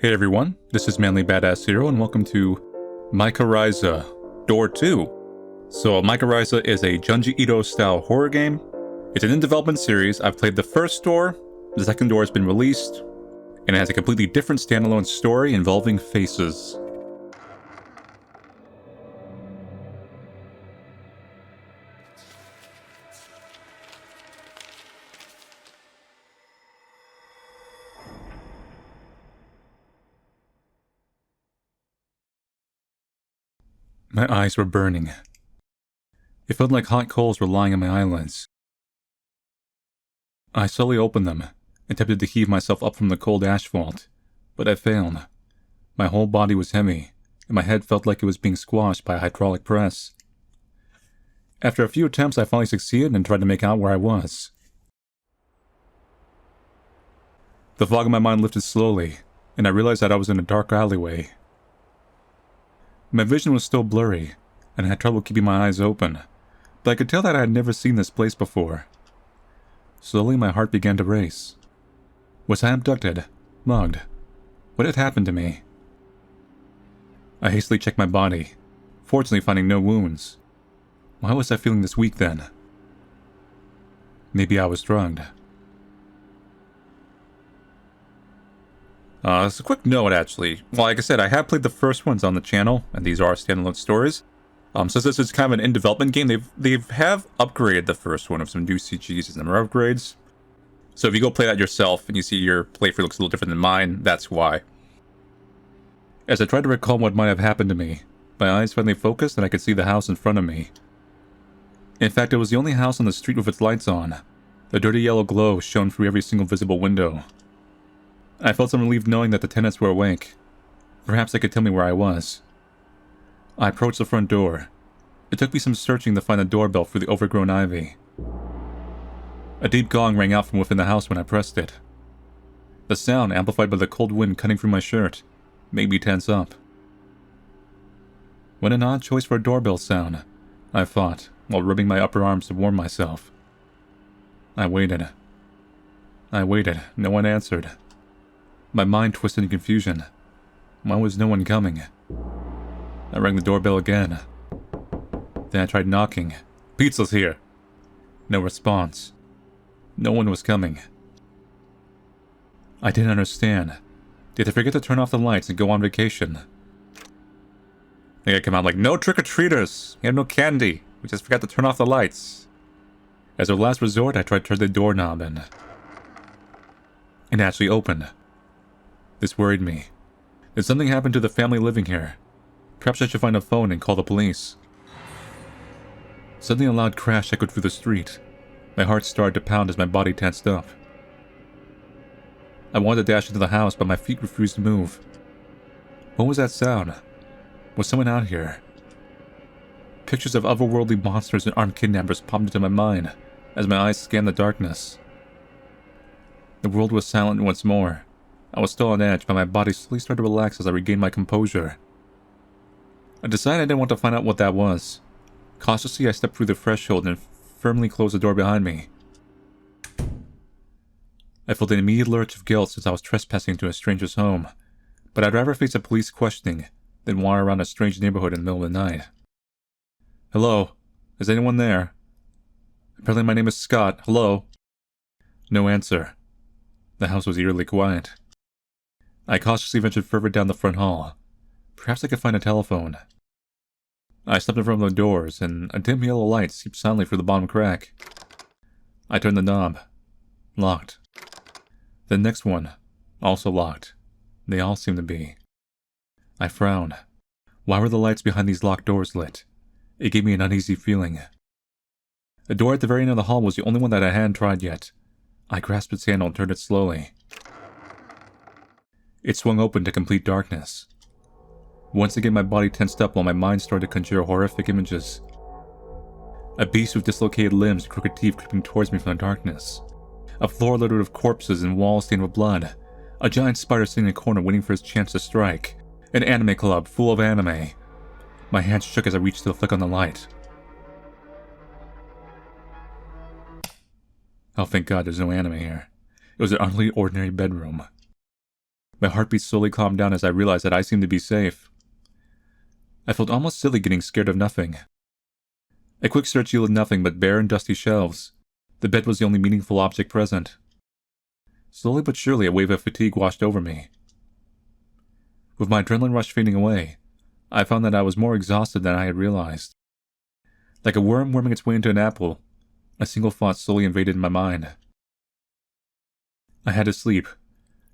Hey everyone, this is Manly Badass Hero and welcome to MYCORRHIZA Door 2. So MYCORRHIZA is a Junji Ito style horror game. It's an in-development series. I've played the first door, the second door has been released, and it has a completely different standalone story involving faces. My eyes were burning. It felt like hot coals were lying on my eyelids. I slowly opened them, attempted to heave myself up from the cold asphalt, but I failed. My whole body was heavy, and my head felt like it was being squashed by a hydraulic press. After a few attempts, I finally succeeded and tried to make out where I was. The fog in my mind lifted slowly, and I realized that I was in a dark alleyway. My vision was still blurry, and I had trouble keeping my eyes open, but I could tell that I had never seen this place before. Slowly, my heart began to race. Was I abducted? Mugged? What had happened to me? I hastily checked my body, fortunately finding no wounds. Why was I feeling this weak then? Maybe I was drugged. As a quick note, actually. Well, like I said, I have played the first ones on the channel, and these are standalone stories. Since this is kind of an in-development game, they have upgraded the first one with some new CGs and number upgrades. So if you go play that yourself and you see your playthrough looks a little different than mine, that's why. As I tried to recall what might have happened to me, my eyes finally focused and I could see the house in front of me. In fact, it was the only house on the street with its lights on. The dirty yellow glow shone through every single visible window. I felt some relief knowing that the tenants were awake. Perhaps they could tell me where I was. I approached the front door. It took me some searching to find the doorbell through the overgrown ivy. A deep gong rang out from within the house when I pressed it. The sound, amplified by the cold wind cutting through my shirt, made me tense up. What an odd choice for a doorbell sound, I thought, while rubbing my upper arms to warm myself. I waited. No one answered. My mind twisted in confusion. Why was no one coming? I rang the doorbell again. Then I tried knocking. "Pizza's here." No response. No one was coming. I didn't understand. Did they forget to turn off the lights and go on vacation? They come out like, "No trick-or-treaters! We have no candy! We just forgot to turn off the lights." As a last resort, I tried to turn the doorknob and it actually opened. This worried me. Did something happen to the family living here? Perhaps I should find a phone and call the police. Suddenly a loud crash echoed through the street. My heart started to pound as my body tensed up. I wanted to dash into the house, but my feet refused to move. What was that sound? Was someone out here? Pictures of otherworldly monsters and armed kidnappers popped into my mind as my eyes scanned the darkness. The world was silent once more. I was still on edge, but my body slowly started to relax as I regained my composure. I decided I didn't want to find out what that was. Cautiously, I stepped through the threshold and firmly closed the door behind me. I felt an immediate lurch of guilt since I was trespassing into a stranger's home, but I'd rather face a police questioning than wander around a strange neighborhood in the middle of the night. "Hello? Is anyone there?" "Apparently my name is Scott. Hello?" No answer. The house was eerily quiet. I cautiously ventured further down the front hall. Perhaps I could find a telephone. I stepped in front of the doors, and a dim yellow light seeped silently through the bottom crack. I turned the knob. Locked. The next one. Also locked. They all seemed to be. I frowned. Why were the lights behind these locked doors lit? It gave me an uneasy feeling. The door at the very end of the hall was the only one that I hadn't tried yet. I grasped its handle and turned it slowly. It swung open to complete darkness. Once again my body tensed up while my mind started to conjure horrific images. A beast with dislocated limbs and crooked teeth creeping towards me from the darkness. A floor littered with corpses and walls stained with blood. A giant spider sitting in a corner waiting for his chance to strike. An anime club full of anime. My hands shook as I reached to flick on the light. Oh, thank God there's no anime here. It was an utterly ordinary bedroom. My heartbeat slowly calmed down as I realized that I seemed to be safe. I felt almost silly getting scared of nothing. A quick search yielded nothing but bare and dusty shelves. The bed was the only meaningful object present. Slowly but surely, a wave of fatigue washed over me. With my adrenaline rush fading away, I found that I was more exhausted than I had realized. Like a worm worming its way into an apple, a single thought slowly invaded my mind. I had to sleep.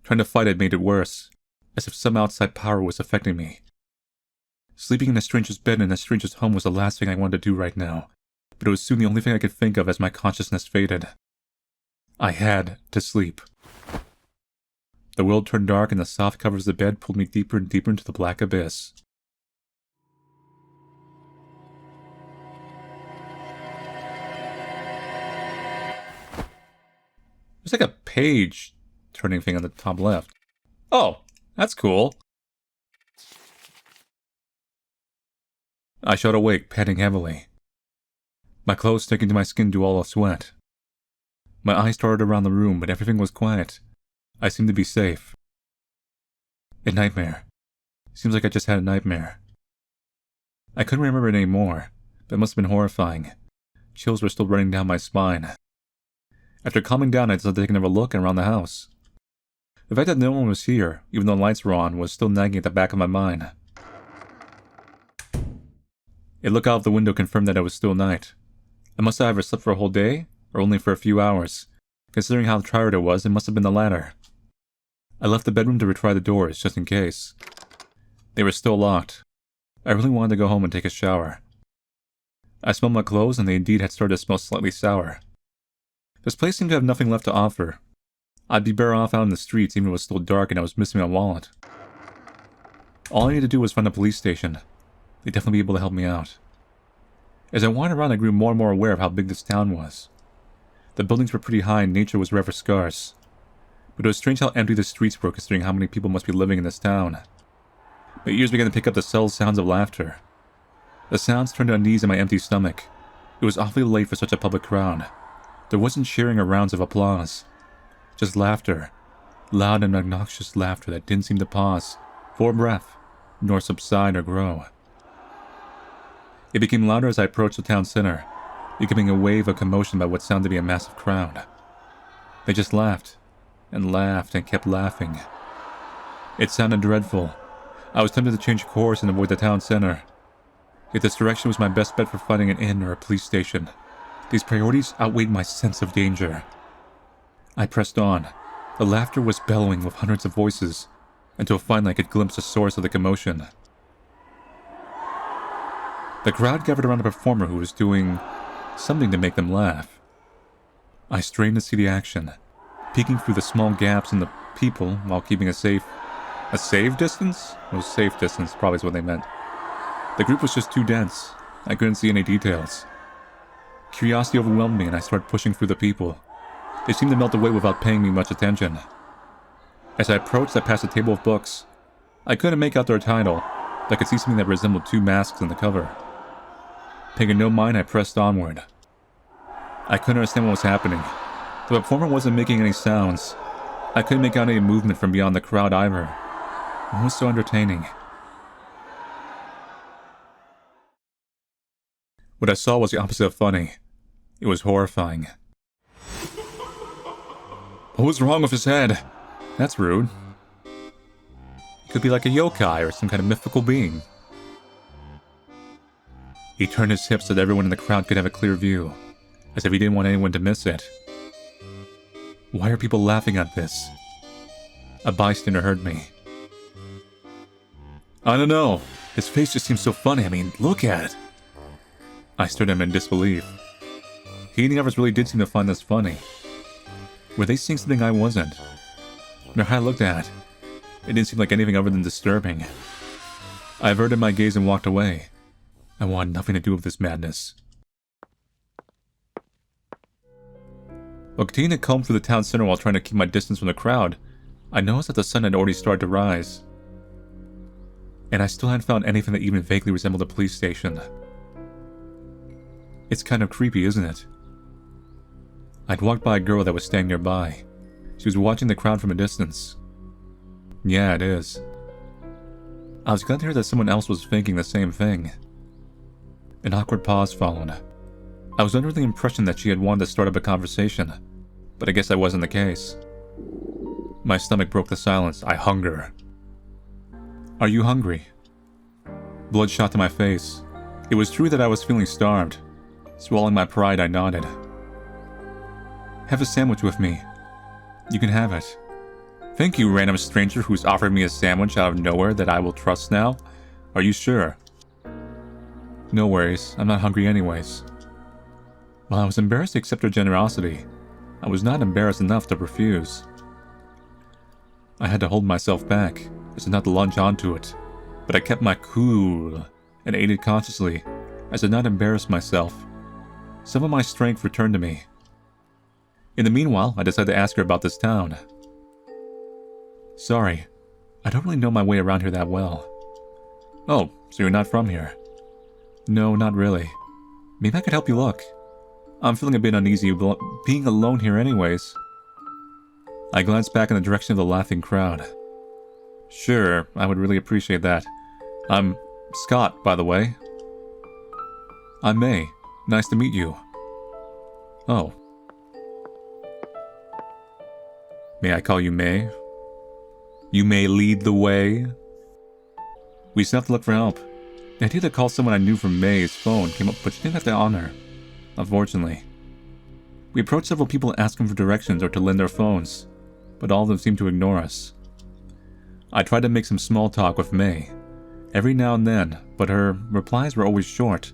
Trying to fight it made it worse, as if some outside power was affecting me. Sleeping in a stranger's bed in a stranger's home was the last thing I wanted to do right now, but it was soon the only thing I could think of as my consciousness faded. I had to sleep. The world turned dark and the soft covers of the bed pulled me deeper and deeper into the black abyss. There's like a page turning thing on the top left. Oh, that's cool. I shot awake, panting heavily. My clothes sticking to my skin due all of sweat. My eyes darted around the room, but everything was quiet. I seemed to be safe. A nightmare. Seems like I just had a nightmare. I couldn't remember it anymore, but it must have been horrifying. Chills were still running down my spine. After calming down, I decided to take another look around the house. The fact that no one was here, even though the lights were on, was still nagging at the back of my mind. A look out of the window confirmed that it was still night. I must have either slept for a whole day, or only for a few hours. Considering how tired I was, it must have been the latter. I left the bedroom to retry the doors, just in case. They were still locked. I really wanted to go home and take a shower. I smelled my clothes, and they indeed had started to smell slightly sour. This place seemed to have nothing left to offer. I'd be better off out in the streets even if it was still dark and I was missing my wallet. All I needed to do was find a police station. They'd definitely be able to help me out. As I wandered around, I grew more and more aware of how big this town was. The buildings were pretty high and nature was rather scarce. But it was strange how empty the streets were considering how many people must be living in this town. My ears began to pick up the subtle sounds of laughter. The sounds turned to unease in my empty stomach. It was awfully late for such a public crowd. There wasn't cheering or rounds of applause. Just laughter. Loud and obnoxious laughter that didn't seem to pause for breath, nor subside or grow. It became louder as I approached the town center, becoming a wave of commotion by what sounded to be a massive crowd. They just laughed, and kept laughing. It sounded dreadful. I was tempted to change course and avoid the town center. Yet this direction was my best bet for finding an inn or a police station. These priorities outweighed my sense of danger. I pressed on. The laughter was bellowing with hundreds of voices, until finally I could glimpse the source of the commotion. The crowd gathered around a performer who was doing something to make them laugh. I strained to see the action, peeking through the small gaps in the people while keeping a safe distance? Well, safe distance probably is what they meant. The group was just too dense. I couldn't see any details. Curiosity overwhelmed me and I started pushing through the people. They seemed to melt away without paying me much attention. As I approached, I passed a table of books. I couldn't make out their title, but I could see something that resembled two masks on the cover. Paying no mind, I pressed onward. I couldn't understand what was happening. The performer wasn't making any sounds. I couldn't make out any movement from beyond the crowd either. What was so entertaining? What I saw was the opposite of funny. It was horrifying. What was wrong with his head? That's rude. It could be like a yokai or some kind of mythical being. He turned his hips so that everyone in the crowd could have a clear view, as if he didn't want anyone to miss it. Why are people laughing at this? A bystander heard me. I don't know. His face just seems so funny. I mean, look at it. I stared at him in disbelief. He and the others really did seem to find this funny. Were they seeing something I wasn't? No matter how I looked at it, it didn't seem like anything other than disturbing. I averted my gaze and walked away. I wanted nothing to do with this madness. While continuing to comb through the town center while trying to keep my distance from the crowd, I noticed that the sun had already started to rise. And I still hadn't found anything that even vaguely resembled a police station. It's kind of creepy, isn't it? I'd walked by a girl that was standing nearby. She was watching the crowd from a distance. Yeah, it is. I was glad to hear that someone else was thinking the same thing. An awkward pause followed. I was under the impression that she had wanted to start up a conversation, but I guess that wasn't the case. My stomach broke the silence. I hunger. Are you hungry? Blood shot to my face. It was true that I was feeling starved. Swallowing my pride, I nodded. Have a sandwich with me. You can have it. Thank you, random stranger who's offered me a sandwich out of nowhere that I will trust now. Are you sure? No worries, I'm not hungry anyways. While I was embarrassed to accept her generosity, I was not embarrassed enough to refuse. I had to hold myself back, as not to lunge onto it, but I kept my cool and ate it consciously, as I did not embarrass myself. Some of my strength returned to me. In the meanwhile, I decided to ask her about this town. Sorry, I don't really know my way around here that well. Oh, so you're not from here? No, not really. Maybe I could help you look. I'm feeling a bit uneasy being alone here anyways. I glanced back in the direction of the laughing crowd. Sure, I would really appreciate that. I'm Scott, by the way. I'm May. Nice to meet you. Oh. May I call you May? You may lead the way. We stopped to look for help. The idea to call someone I knew from May's phone came up, but she didn't have the honor. Unfortunately. We approached several people asking for directions or to lend their phones, but all of them seemed to ignore us. I tried to make some small talk with May, every now and then, but her replies were always short,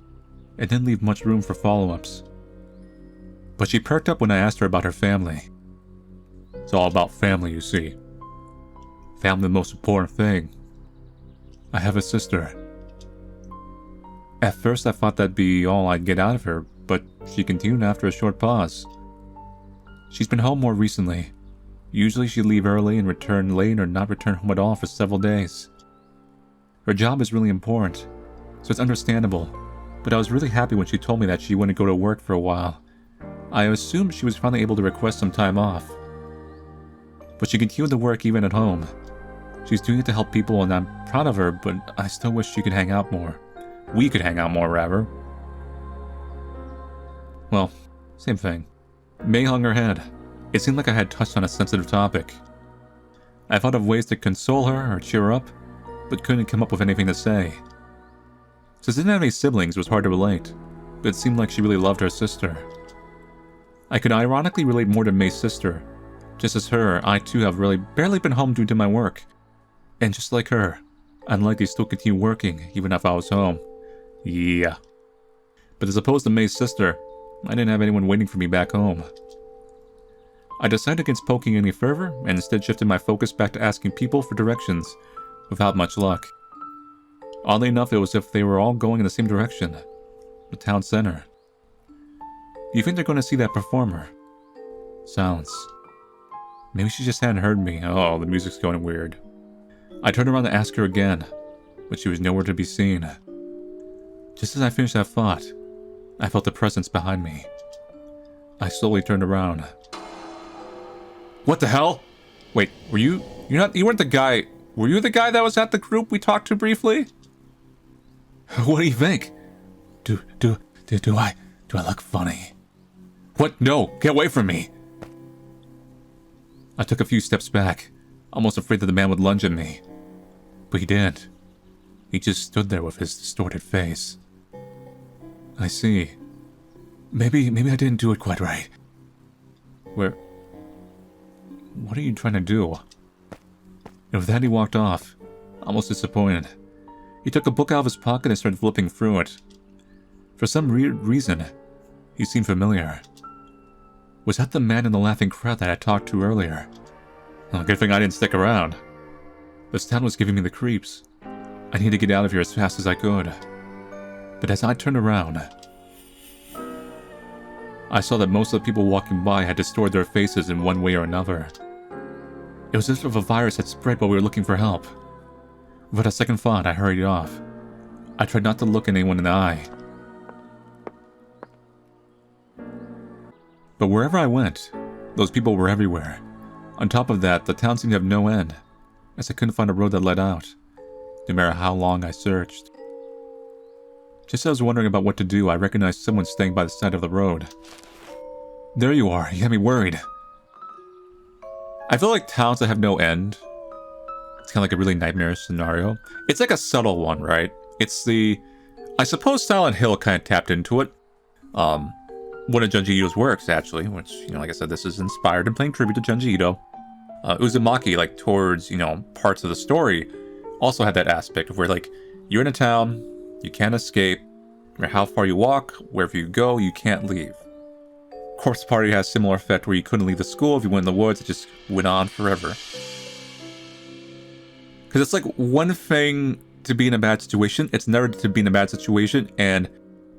and didn't leave much room for follow-ups. But she perked up when I asked her about her family. It's all about family, you see. Family the most important thing. I have a sister. At first I thought that'd be all I'd get out of her, but she continued after a short pause. She's been home more recently. Usually she'd leave early and return late or not return home at all for several days. Her job is really important, so it's understandable, but I was really happy when she told me that she wouldn't go to work for a while. I assumed she was finally able to request some time off. But she continued to work even at home. She's doing it to help people and I'm proud of her, but I still wish she could hang out more. We could hang out more, rather. Well, same thing. May hung her head. It seemed like I had touched on a sensitive topic. I thought of ways to console her or cheer her up, but couldn't come up with anything to say. Since I didn't have any siblings, it was hard to relate, but it seemed like she really loved her sister. I could ironically relate more to May's sister. Just as her, I too have really barely been home due to my work. And just like her, I'd likely still continue working even if I was home. Yeah. But as opposed to May's sister, I didn't have anyone waiting for me back home. I decided against poking any further and instead shifted my focus back to asking people for directions, without much luck. Oddly enough, it was as if they were all going in the same direction. The town center. Do you think they're going to see that performer? Silence. Maybe she just hadn't heard me. Oh, the music's going weird. I turned around to ask her again, but she was nowhere to be seen. Just as I finished that thought, I felt a presence behind me. I slowly turned around. What the hell? Wait, you weren't the guy... Were you the guy that was at the group we talked to briefly? What do you think? Do I look funny? What? No, get away from me! I took a few steps back, almost afraid that the man would lunge at me. But he didn't. He just stood there with his distorted face. I see. Maybe I didn't do it quite right. What are you trying to do? And with that he walked off, almost disappointed. He took a book out of his pocket and started flipping through it. For some weird reason, he seemed familiar. Was that the man in the laughing crowd that I talked to earlier? Well, good thing I didn't stick around. This town was giving me the creeps. I needed to get out of here as fast as I could. But as I turned around, I saw that most of the people walking by had distorted their faces in one way or another. It was as if a virus had spread while we were looking for help. Without a second thought, I hurried off. I tried not to look anyone in the eye. But wherever I went, those people were everywhere. On top of that, the town seemed to have no end, as I couldn't find a road that led out, no matter how long I searched. Just as I was wondering about what to do, I recognized someone staying by the side of the road. There you are, you had me worried. I feel like towns that have no end, it's kind of like a really nightmarish scenario. It's like a subtle one, right? It's the... I suppose Silent Hill kind of tapped into it. One of Junji Ito's works, actually, which, you know, like I said, this is inspired and paying tribute to Junji Ito. Uzumaki, like, towards, you know, parts of the story, also had that aspect of where, like, you're in a town, you can't escape, no matter how far you walk, wherever you go, you can't leave. Corpse Party has a similar effect where you couldn't leave the school. If you went in the woods, it just went on forever. Because it's like one thing to be in a bad situation, it's never to be in a bad situation and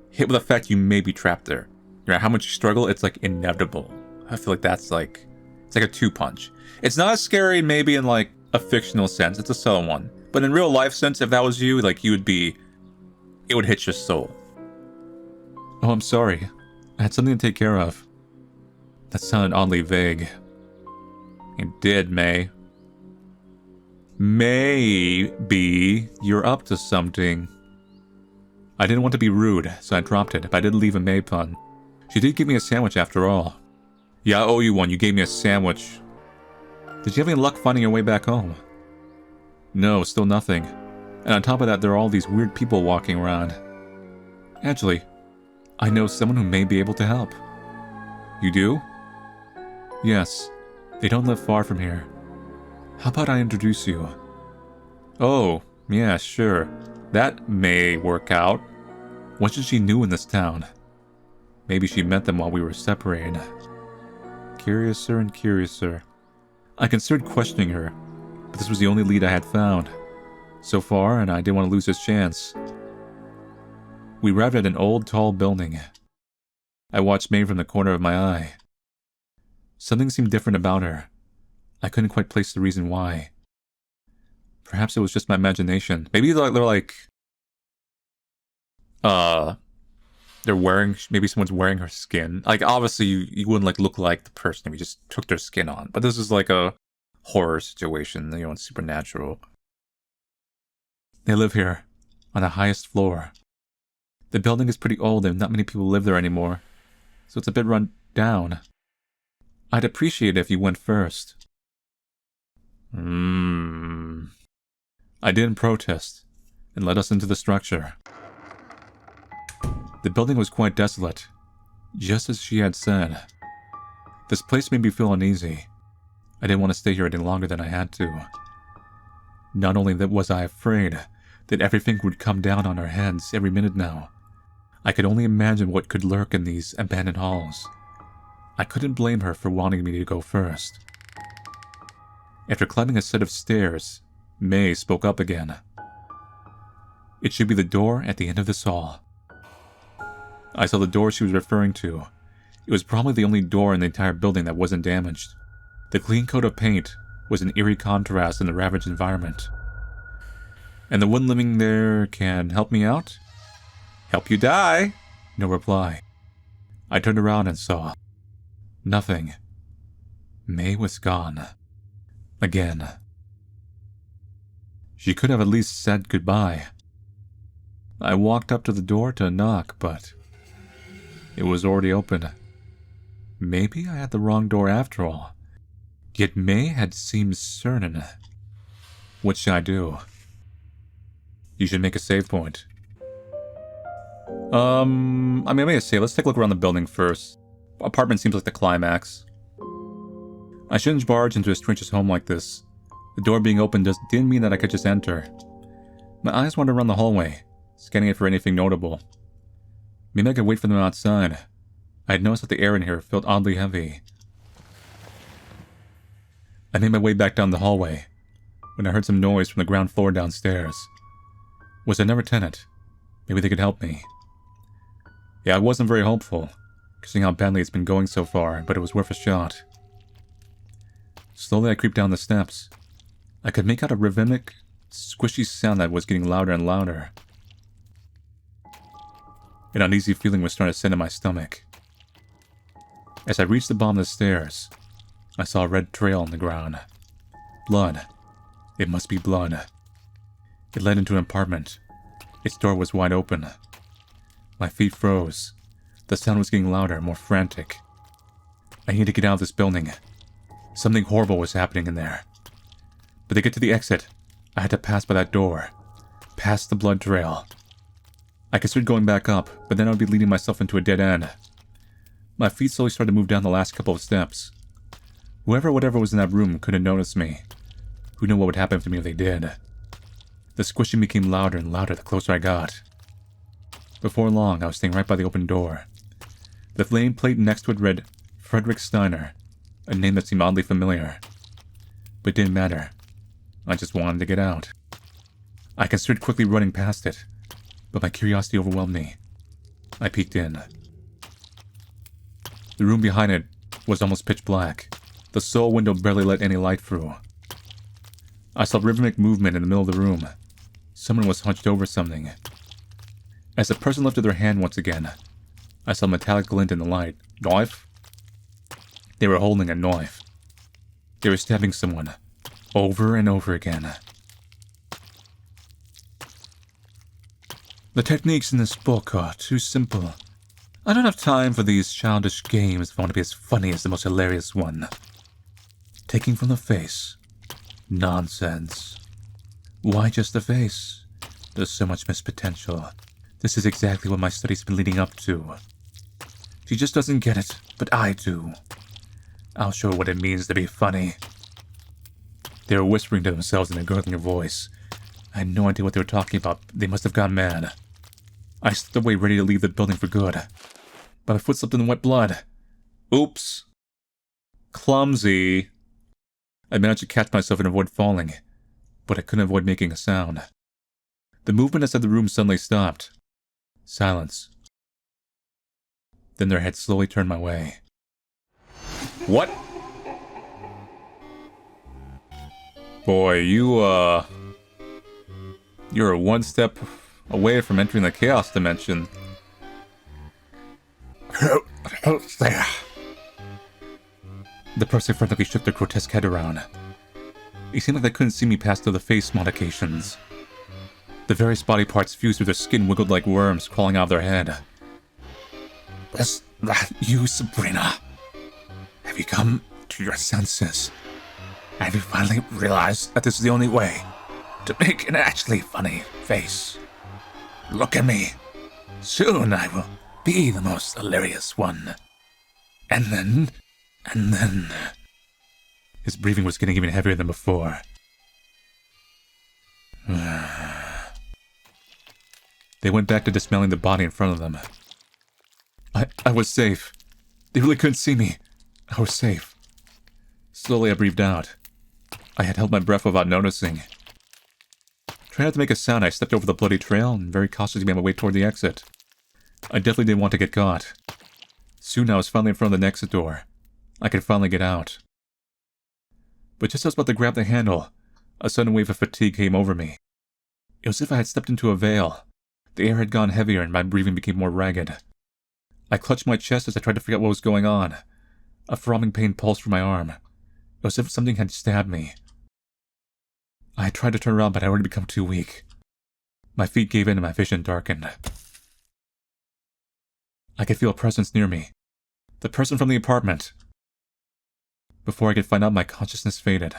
hit with the fact you may be trapped there. No matter how much you struggle, it's like inevitable. I feel like that's like, it's like a two-punch. It's not as scary maybe in like a fictional sense, it's a subtle one. But in real life sense, if that was you, like you would be, it would hit your soul. Oh, I'm sorry. I had something to take care of. That sounded oddly vague. It did, May. Maybe you're up to something. I didn't want to be rude, so I dropped it, but I did leave a May pun. She did give me a sandwich after all. Yeah, I owe you one. You gave me a sandwich. Did you have any luck finding your way back home? No, still nothing. And on top of that, there are all these weird people walking around. Actually, I know someone who may be able to help. You do? Yes. They don't live far from here. How about I introduce you? Oh, yeah, sure. That may work out. What is she new in this town? Maybe she met them while we were separated. Curiouser and curiouser. I considered questioning her, but this was the only lead I had found so far, and I didn't want to lose this chance. We arrived at an old, tall building. I watched May from the corner of my eye. Something seemed different about her. I couldn't quite place the reason why. Perhaps it was just my imagination. Maybe they're like... They're wearing... Maybe someone's wearing her skin. Like, obviously, you wouldn't, like, look like the person if you just took their skin on. But this is like a horror situation, you know, it's supernatural. They live here, on the highest floor. The building is pretty old and not many people live there anymore, so it's a bit run down. I'd appreciate it if you went first. I didn't protest, and let us into the structure. The building was quite desolate, just as she had said. This place made me feel uneasy. I didn't want to stay here any longer than I had to. Not only that was I afraid that everything would come down on our heads every minute now, I could only imagine what could lurk in these abandoned halls. I couldn't blame her for wanting me to go first. After climbing a set of stairs, May spoke up again. It should be the door at the end of this hall. I saw the door she was referring to. It was probably the only door in the entire building that wasn't damaged. The clean coat of paint was an eerie contrast in the ravaged environment. And the one living there can help me out? Help you die? No reply. I turned around and saw nothing. May was gone. Again. She could have at least said goodbye. I walked up to the door to knock, but it was already open. Maybe I had the wrong door after all. Yet May had seemed certain. What should I do? You should make a save point. I may say, let's take a look around the building first. Apartment seems like the climax. I shouldn't barge into a stranger's home like this. The door being open just didn't mean that I could just enter. My eyes wandered around the hallway, scanning it for anything notable. Maybe I could wait for them outside. I had noticed that the air in here felt oddly heavy. I made my way back down the hallway, when I heard some noise from the ground floor downstairs. Was it another tenant? Maybe they could help me. Yeah, I wasn't very hopeful, considering how badly it's been going so far, but it was worth a shot. Slowly I creeped down the steps. I could make out a rhythmic, squishy sound that was getting louder and louder. An uneasy feeling was starting to set in my stomach. As I reached the bottom of the stairs, I saw a red trail on the ground. Blood. It must be blood. It led into an apartment. Its door was wide open. My feet froze. The sound was getting louder, more frantic. I needed to get out of this building. Something horrible was happening in there. But to get to the exit, I had to pass by that door. Past the blood trail. I considered going back up, but then I would be leading myself into a dead end. My feet slowly started to move down the last couple of steps. Whoever or whatever was in that room couldn't notice me. Who knew what would happen to me if they did? The squishing became louder and louder the closer I got. Before long, I was staying right by the open door. The name plate next to it read Frederick Steiner, a name that seemed oddly familiar. But it didn't matter. I just wanted to get out. I considered quickly running past it, but my curiosity overwhelmed me. I peeked in. The room behind it was almost pitch black. The sole window barely let any light through. I saw rhythmic movement in the middle of the room. Someone was hunched over something. As the person lifted their hand once again, I saw a metallic glint in the light. Knife? They were holding a knife. They were stabbing someone, over and over again. The techniques in this book are too simple. I don't have time for these childish games if I want to be as funny as the most hilarious one. Taking from the face. Nonsense. Why just the face? There's so much missed potential. This is exactly what my studies have been leading up to. She just doesn't get it, but I do. I'll show her what it means to be funny. They were whispering to themselves in a gurgling voice. I had no idea what they were talking about. They must have gone mad. I stepped away ready to leave the building for good. But my foot slipped in the wet blood. Oops. Clumsy. I managed to catch myself and avoid falling, but I couldn't avoid making a sound. The movement inside the room suddenly stopped. Silence. Then their heads slowly turned my way. What? Boy, you're one step away from entering the Chaos Dimension. Who's there? The person frantically shook their grotesque head around. It seemed like they couldn't see me past the face modifications. The various body parts fused through their skin wiggled like worms crawling out of their head. Is that you, Sabrina? Have you come to your senses? Have you finally realized that this is the only way to make an actually funny face? Look at me. Soon I will be the most hilarious one. And then... His breathing was getting even heavier than before. They went back to dismantling the body in front of them. I was safe. They really couldn't see me. I was safe. Slowly I breathed out. I had held my breath without noticing. Trying not to make a sound, I stepped over the bloody trail and very cautiously made my way toward the exit. I definitely didn't want to get caught. Soon I was finally in front of the exit door. I could finally get out. But just as I was about to grab the handle, a sudden wave of fatigue came over me. It was as if I had stepped into a veil. The air had gone heavier and my breathing became more ragged. I clutched my chest as I tried to figure out what was going on. A throbbing pain pulsed through my arm. It was as if something had stabbed me. I had tried to turn around, but I had already become too weak. My feet gave in and my vision darkened. I could feel a presence near me. The person from the apartment. Before I could find out, my consciousness faded.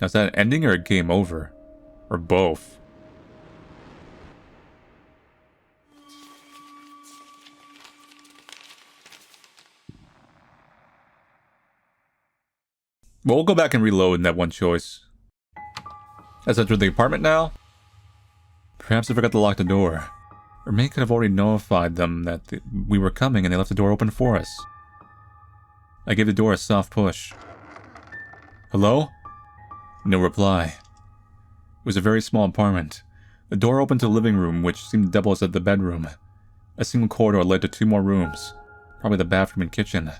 Now, is that an ending or a game over? Or both? Well, we'll go back and reload in that one choice. Let's enter the apartment now. Perhaps I forgot to lock the door. Or May could have already notified them that we were coming and they left the door open for us. I gave the door a soft push. Hello? No reply. It was a very small apartment. The door opened to the living room, which seemed to double as the bedroom. A single corridor led to 2 more rooms, probably the bathroom and kitchen.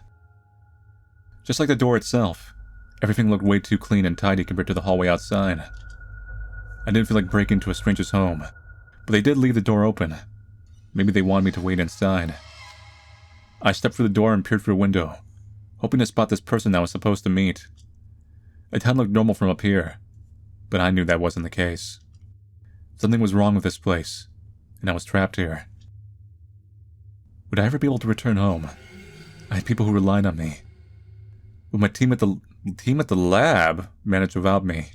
Just like the door itself, everything looked way too clean and tidy compared to the hallway outside. I didn't feel like breaking into a stranger's home, but they did leave the door open. Maybe they wanted me to wait inside. I stepped through the door and peered through a window, hoping to spot this person I was supposed to meet. The town looked normal from up here, but I knew that wasn't the case. Something was wrong with this place, and I was trapped here. Would I ever be able to return home? I had people who relied on me. But my team at the lab managed without me.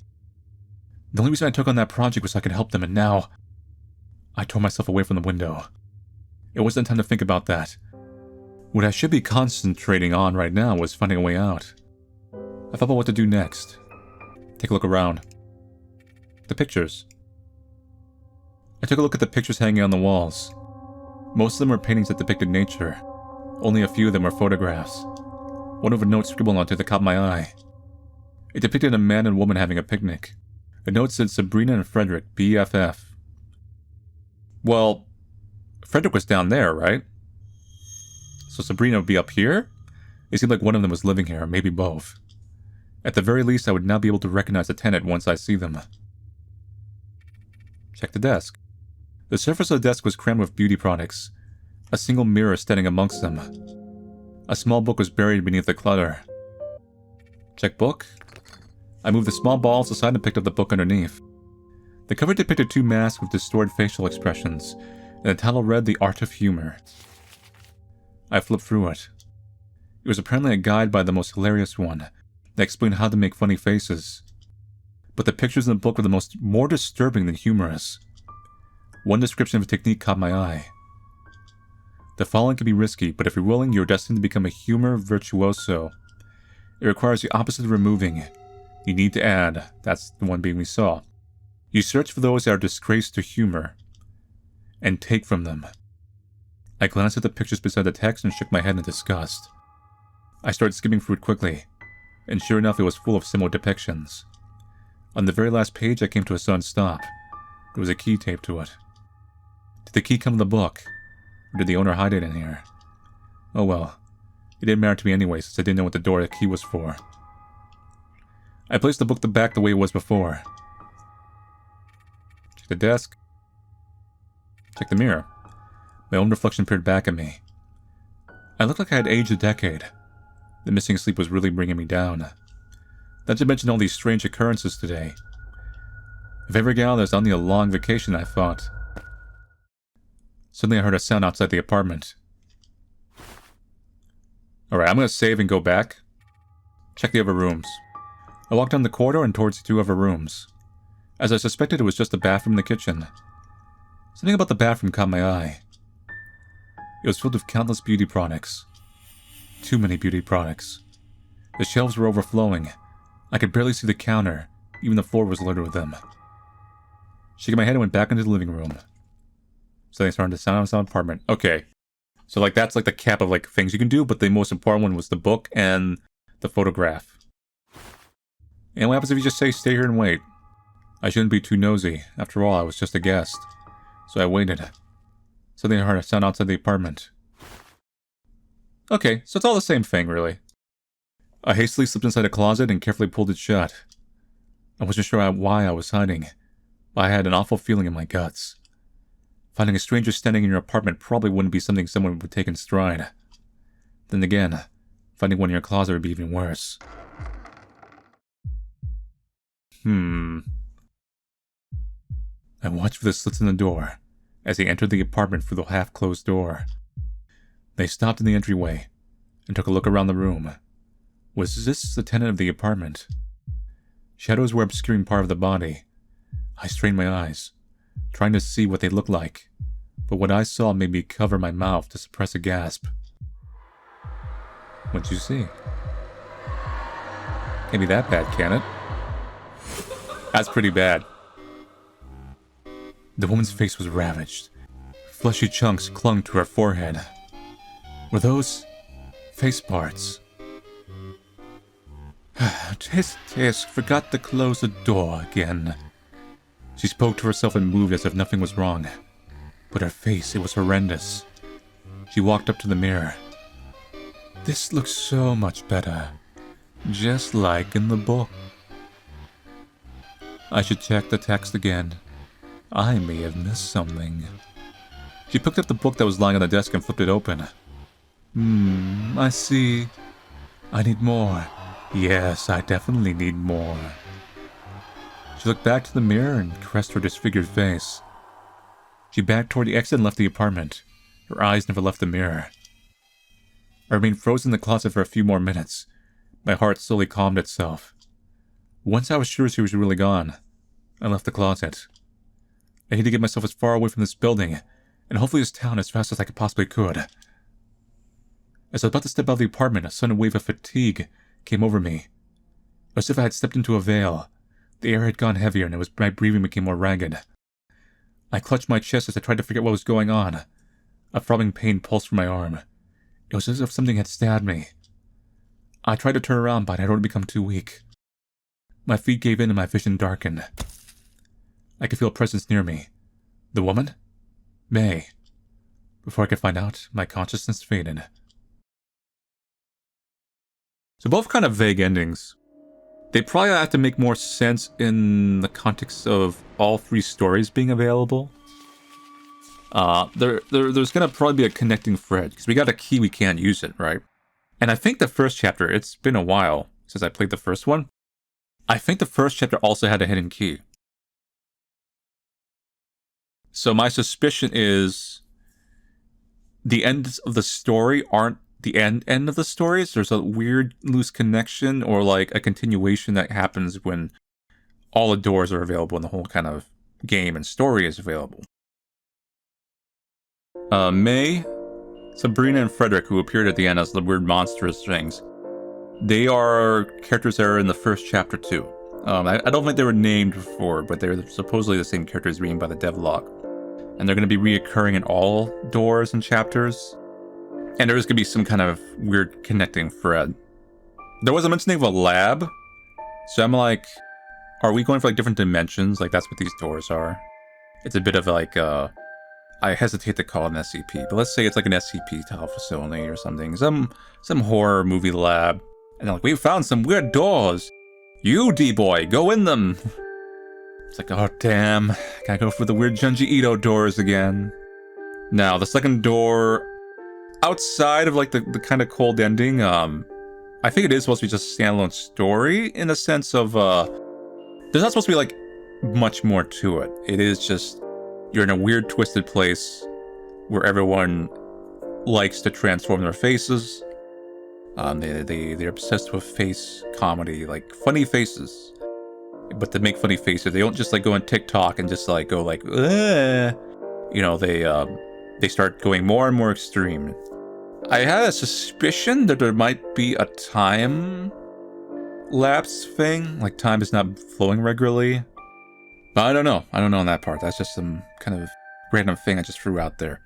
The only reason I took on that project was so I could help them, and now I tore myself away from the window. It wasn't time to think about that. What I should be concentrating on right now was finding a way out. I thought about what to do next. Take a look around. The pictures. I took a look at the pictures hanging on the walls. Most of them were paintings that depicted nature. Only a few of them were photographs. One of a note scribbled onto the caught my eye. It depicted a man and woman having a picnic. The note said Sabrina and Frederick, BFF. Well, Frederick was down there, right? So Sabrina would be up here? It seemed like one of them was living here, or maybe both. At the very least, I would now be able to recognize the tenant once I see them. Check the desk. The surface of the desk was crammed with beauty products. A single mirror standing amongst them. A small book was buried beneath the clutter. Check book. I moved the small balls aside and picked up the book underneath. The cover depicted two masks with distorted facial expressions, and the title read The Art of Humor. I flipped through it. It was apparently a guide by the most hilarious one that explained how to make funny faces. But the pictures in the book were more disturbing than humorous. One description of a technique caught my eye. The following can be risky, but if you're willing, you're destined to become a humor virtuoso. It requires the opposite of removing. You need to add. That's the one being we saw. You search for those that are disgraced to humor, and take from them. I glanced at the pictures beside the text and shook my head in disgust. I started skimming through it quickly, and sure enough, it was full of similar depictions. On the very last page, I came to a sudden stop. There was a key taped to it. Did the key come in the book? Or did the owner hide it in here? Oh well. It didn't matter to me anyway, since I didn't know what the door the key was for. I placed the book back the way it was before. Check the desk. Check the mirror. My own reflection peered back at me. I looked like I had aged a decade. The missing sleep was really bringing me down. Not to mention all these strange occurrences today. If I ever get out of this, I'll need a long vacation, I thought. Suddenly I heard a sound outside the apartment. Alright, I'm going to save and go back. Check the other rooms. I walked down the corridor and towards the two other rooms. As I suspected, it was just the bathroom and the kitchen. Something about the bathroom caught my eye. It was filled with countless beauty products. Too many beauty products. The shelves were overflowing. I could barely see the counter. Even the floor was littered with them. Shaking my head, I went back into the living room. Something started to sound outside the apartment. Okay. So, that's the cap of, things you can do, but the most important one was the book and the photograph. And what happens if you just say, stay here and wait? I shouldn't be too nosy. After all, I was just a guest. So I waited. Suddenly I heard a sound outside the apartment. Okay, so it's all the same thing, really. I hastily slipped inside a closet and carefully pulled it shut. I wasn't sure why I was hiding, but I had an awful feeling in my guts. Finding a stranger standing in your apartment probably wouldn't be something someone would take in stride. Then again, finding one in your closet would be even worse. I watched for the slits in the door as they entered the apartment through the half-closed door. They stopped in the entryway and took a look around the room. Was this the tenant of the apartment? Shadows were obscuring part of the body. I strained my eyes, trying to see what they looked like, but what I saw made me cover my mouth to suppress a gasp. What'd you see? Can't be that bad, can it? That's pretty bad. The woman's face was ravaged. Fleshy chunks clung to her forehead. Were those face parts? Tisk, forgot to close the door again. She spoke to herself and moved as if nothing was wrong. But her face, it was horrendous. She walked up to the mirror. This looks so much better. Just like in the book. I should check the text again. I may have missed something. She picked up the book that was lying on the desk and flipped it open. I see. I need more. Yes, I definitely need more. She looked back to the mirror and caressed her disfigured face. She backed toward the exit and left the apartment. Her eyes never left the mirror. I remained frozen in the closet for a few more minutes. My heart slowly calmed itself. Once I was sure she was really gone, I left the closet. I need to get myself as far away from this building, and hopefully this town as fast as I possibly could. As I was about to step out of the apartment, a sudden wave of fatigue came over me. As if I had stepped into a veil. The air had gone heavier, and my breathing became more ragged. I clutched my chest as I tried to forget what was going on. A throbbing pain pulsed from my arm. It was as if something had stabbed me. I tried to turn around, but I had already become too weak. My feet gave in and my vision darkened. I could feel a presence near me. The woman? May. Before I could find out, my consciousness faded. So both kind of vague endings. They probably have to make more sense in the context of all three stories being available. There's gonna probably be a connecting thread, because we got a key, we can't use it, right? And I think the first chapter, it's been a while since I played the first one. I think the first chapter also had a hidden key. So my suspicion is the ends of the story aren't the end of the stories. There's a weird loose connection or like a continuation that happens when all the doors are available and the whole kind of game and story is available. May, Sabrina, and Frederick, who appeared at the end as the weird monstrous things, they are characters that are in the first chapter too. I don't think they were named before, but they're supposedly the same characters named by the devlog. And they're going to be reoccurring in all doors and chapters. And there's going to be some kind of weird connecting thread. There was a mentioning of a lab. So I'm like, are we going for like different dimensions? Like that's what these doors are. It's a bit of like, I hesitate to call it an SCP, but let's say it's like an SCP style facility or something. Some horror movie lab. And they're like, we found some weird doors. You, D-boy, go in them. It's like, oh damn, gotta go for the weird Junji Ito doors again. Now, the second door, outside of like the kind of cold ending, I think it is supposed to be just a standalone story in the sense of, there's not supposed to be like much more to it. It is just, you're in a weird twisted place where everyone likes to transform their faces. They're obsessed with face comedy, like funny faces. But to make funny faces, they don't just like go on TikTok and just like go like, ugh. You know, they start going more and more extreme. I had a suspicion that there might be a time lapse thing, like time is not flowing regularly. But I don't know on that part. That's just some kind of random thing I just threw out there.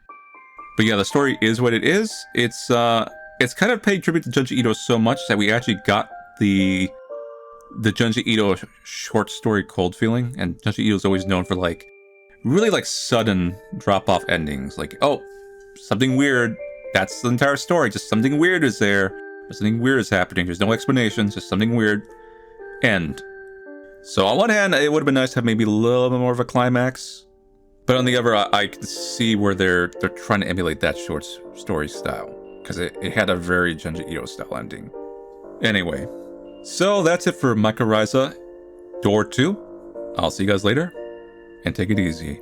But yeah, the story is what it is. It's kind of paying tribute to Junji Ito so much that we actually got the Junji Ito short story Cold Feeling, and Junji Ito is always known for like really like sudden drop off endings. Like, oh, something weird. That's the entire story. Just something weird is there. Something weird is happening. There's no explanations. Just something weird. End. So on one hand, it would have been nice to have maybe a little bit more of a climax, but on the other, I can see where they're trying to emulate that short story style because it had a very Junji Ito style ending. Anyway, so that's it for MYCORRHIZA Door 2. I'll see you guys later, and take it easy.